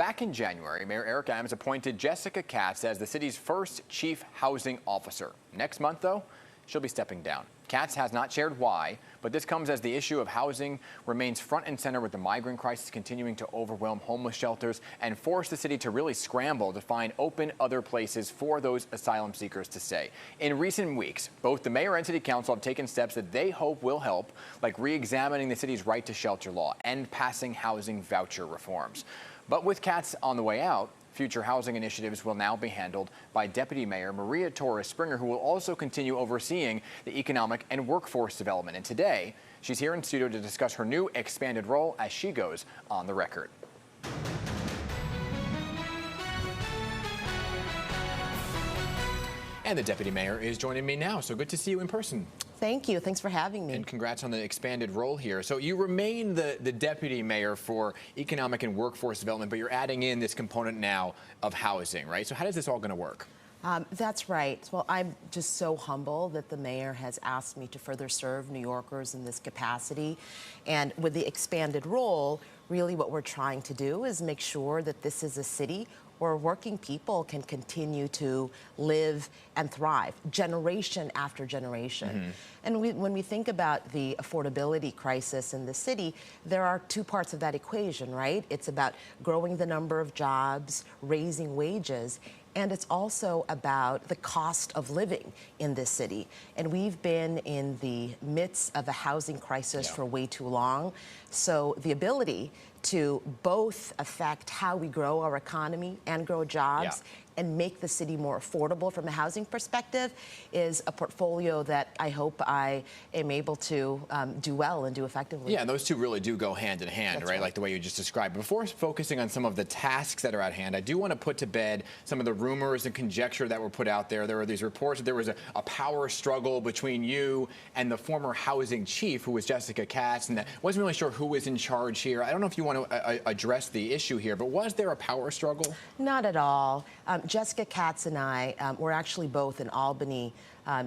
back in January, Mayor Eric Adams appointed Jessica Katz as the city's first chief housing officer. Next month, though, she'll be stepping down. Katz has not shared why, but this comes as the issue of housing remains front and center with the migrant crisis continuing to overwhelm homeless shelters and force the city to really scramble to find open other places for those asylum seekers to stay. In recent weeks, both the mayor and city council have taken steps that they hope will help, like re-examining the city's right to shelter law and passing housing voucher reforms. But with Katz on the way out, future housing initiatives will now be handled by Deputy Mayor Maria Torres-Springer, who will also continue overseeing the economic and workforce development. And today, she's here in studio to discuss her new expanded role as she goes on the record. And the Deputy Mayor is joining me now, so good to see you in person. Thank you. Thanks for having me. And congrats on the expanded role here. So you remain the Deputy Mayor for Economic and Workforce Development, but you're adding in this component now of housing, right? So how is this all going to work? That's right. Well, I'm just so humbled that the mayor has asked me to further serve New Yorkers in this capacity. And with the expanded role, really what we're trying to do is make sure that this is a city where working people can continue to live and thrive, generation after generation. And when we think about the affordability crisis in the city, there are two parts of that equation, right? It's about growing the number of jobs, raising wages, and it's also about the cost of living in this city. And we've been in the midst of a housing crisis for way too long. So the ability to both affect how we grow our economy and grow jobs and make the city more affordable from a housing perspective is a portfolio that I hope I am able to do well and do effectively. Yeah, and those two really do go hand in hand, right? Like the way you just described. Before focusing on some of the tasks that are at hand, I do want to put to bed some of the rumors and conjecture that were put out there. There were these reports that there was a power struggle between you and the former housing chief, who was Jessica Katz, and that wasn't really sure who was in charge here. I don't know if you want to address the issue here, but was there a power struggle? Not at all. Jessica Katz and I were actually both in Albany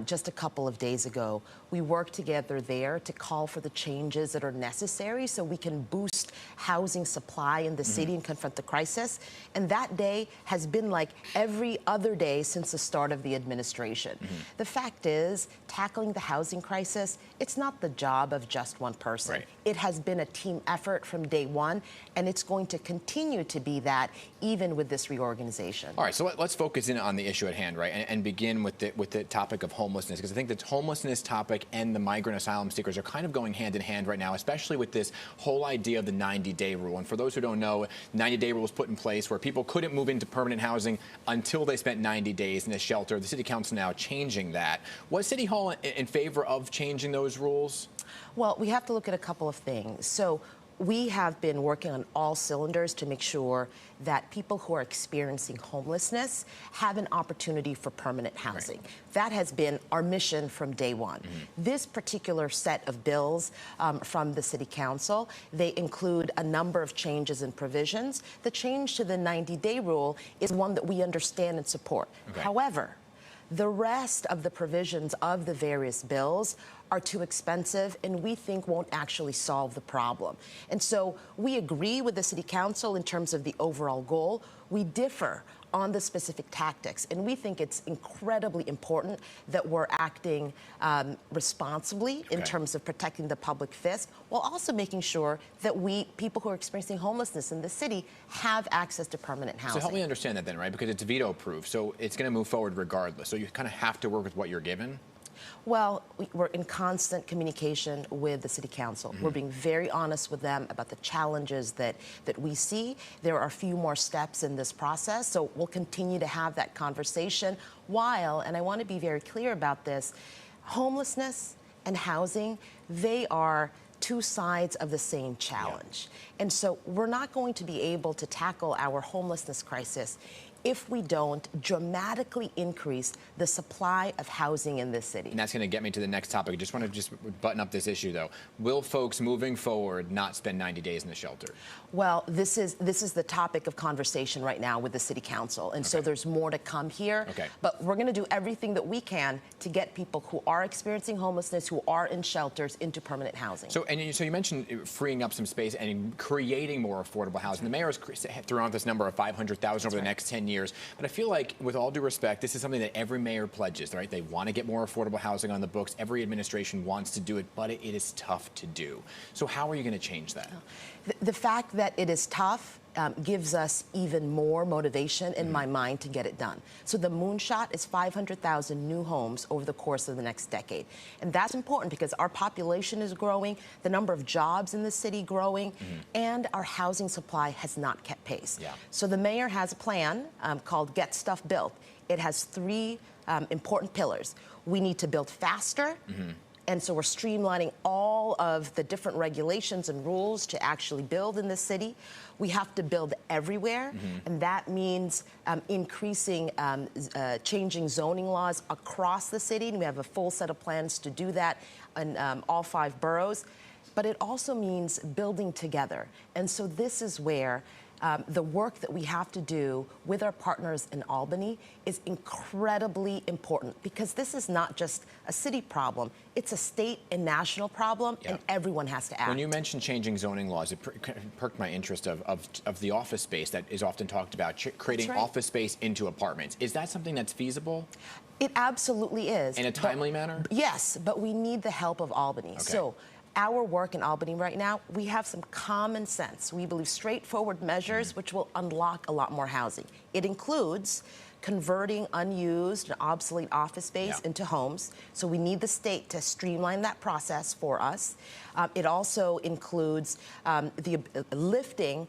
just a couple of days ago. We worked together there to call for the changes that are necessary so we can boost housing supply in the city and confront the crisis. And that day has been like every other day since the start of the administration. The fact is, tackling the housing crisis, it's not the job of just one person. It has been a team effort from day one, and it's going to continue to be that even with this reorganization. All right, so let's focus in on the issue at hand, right, and begin with the topic of homelessness, because I think the homelessness topic and the migrant asylum seekers are kind of going hand in hand right now, especially with this whole idea of the 90-day rule. And for those who don't know, 90-day rule was put in place where people couldn't move into permanent housing until they spent 90 days in a shelter. The city council now changing that. Was City Hall in favor of changing those rules? Well, we have to look at a couple of things. So we have been working on all cylinders to make sure that people who are experiencing homelessness have an opportunity for permanent housing. That has been our mission from day one. This particular set of bills from the City Council, they include a number of changes and provisions. The change to the 90-day rule is one that we understand and support. However, the rest of the provisions of the various bills are too expensive and we think won't actually solve the problem. And so we agree with the City Council in terms of the overall goal. We differ on the specific tactics, and we think it's incredibly important that we're acting responsibly in terms of protecting the public fisc, while also making sure that people who are experiencing homelessness in the city have access to permanent housing. So help me understand that then, right? Because it's veto-proof, so it's going to move forward regardless. So you kind of have to work with what you're given? Well, we're in constant communication with the City Council. We're being very honest with them about the challenges that we see. There are a few more steps in this process, so we'll continue to have that conversation while, and I want to be very clear about this, homelessness and housing, they are two sides of the same challenge. And so we're not going to be able to tackle our homelessness crisis if we don't dramatically increase the supply of housing in this city. And that's going to get me to the next topic. I just want to button up this issue, though. Will folks moving forward not spend 90 days in the shelter? Well, this is the topic of conversation right now with the City Council, and so there's more to come here. Okay. But we're going to do everything that we can to get people who are experiencing homelessness, who are in shelters, into permanent housing. So you mentioned freeing up some space and creating more affordable housing. The mayor has thrown out this number of 500,000 over the next 10 years. But I feel like, with all due respect, this is something that every mayor pledges, right? They want to get more affordable housing on the books. Every administration wants to do it, but it is tough to do. So how are you going to change that? The fact that it is tough gives us even more motivation in my mind to get it done. So the moonshot is 500,000 new homes over the course of the next decade. And that's important because our population is growing, the number of jobs in the city growing, and our housing supply has not kept pace. Yeah. So the mayor has a plan called Get Stuff Built. It has three important pillars. We need to build faster. And so we're streamlining all of the different regulations and rules to actually build in this city. We have to build everywhere, and that means increasing, changing zoning laws across the city. And we have a full set of plans to do that in all 5 boroughs. But it also means building together. And so this is where the work that we have to do with our partners in Albany is incredibly important, because this is not just a city problem, it's a state and national problem, and everyone has to act. When you mentioned changing zoning laws, it perked my interest of the office space that is often talked about, creating office space into apartments. Is that something that's feasible? It absolutely is. In a timely manner? Yes, but we need the help of Albany. Okay. So our work in Albany right now, we have some common sense. We believe straightforward measures which will unlock a lot more housing. It includes converting unused and obsolete office space into homes. So we need the state to streamline that process for us. It also includes lifting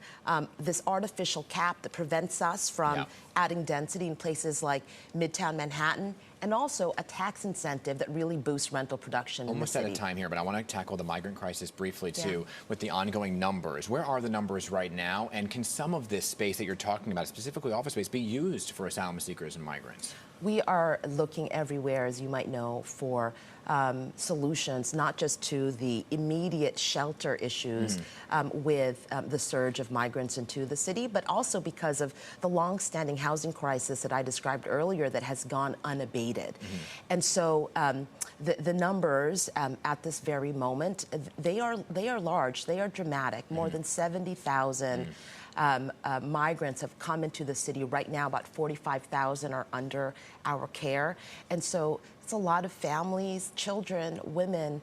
this artificial cap that prevents us from adding density in places like Midtown Manhattan, and also a tax incentive that really boosts rental production in the city. Almost out of time here, but I want to tackle the migrant crisis briefly, too, with the ongoing numbers. Where are the numbers right now? And can some of this space that you're talking about, specifically office space, be used for asylum seekers and migrants? We are looking everywhere, as you might know, for solutions, not just to the immediate shelter issues with the surge of migrants into the city, but also because of the long-standing housing crisis that I described earlier that has gone unabated. And so the numbers at this very moment, they are large, they are dramatic. More than 70,000 migrants have come into the city. Right now, about 45,000 are under our care. And so it's a lot of families, children, women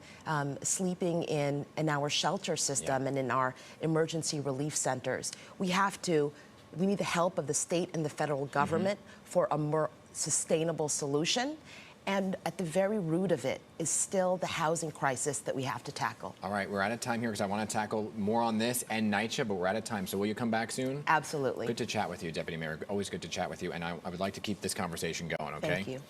sleeping in our shelter system and in our emergency relief centers. We need the help of the state and the federal government for a more sustainable solution. And at the very root of it is still the housing crisis that we have to tackle. All right, we're out of time here because I want to tackle more on this and NYCHA, but we're out of time. So will you come back soon? Absolutely. Good to chat with you, Deputy Mayor. Always good to chat with you. And I would like to keep this conversation going, okay? Thank you.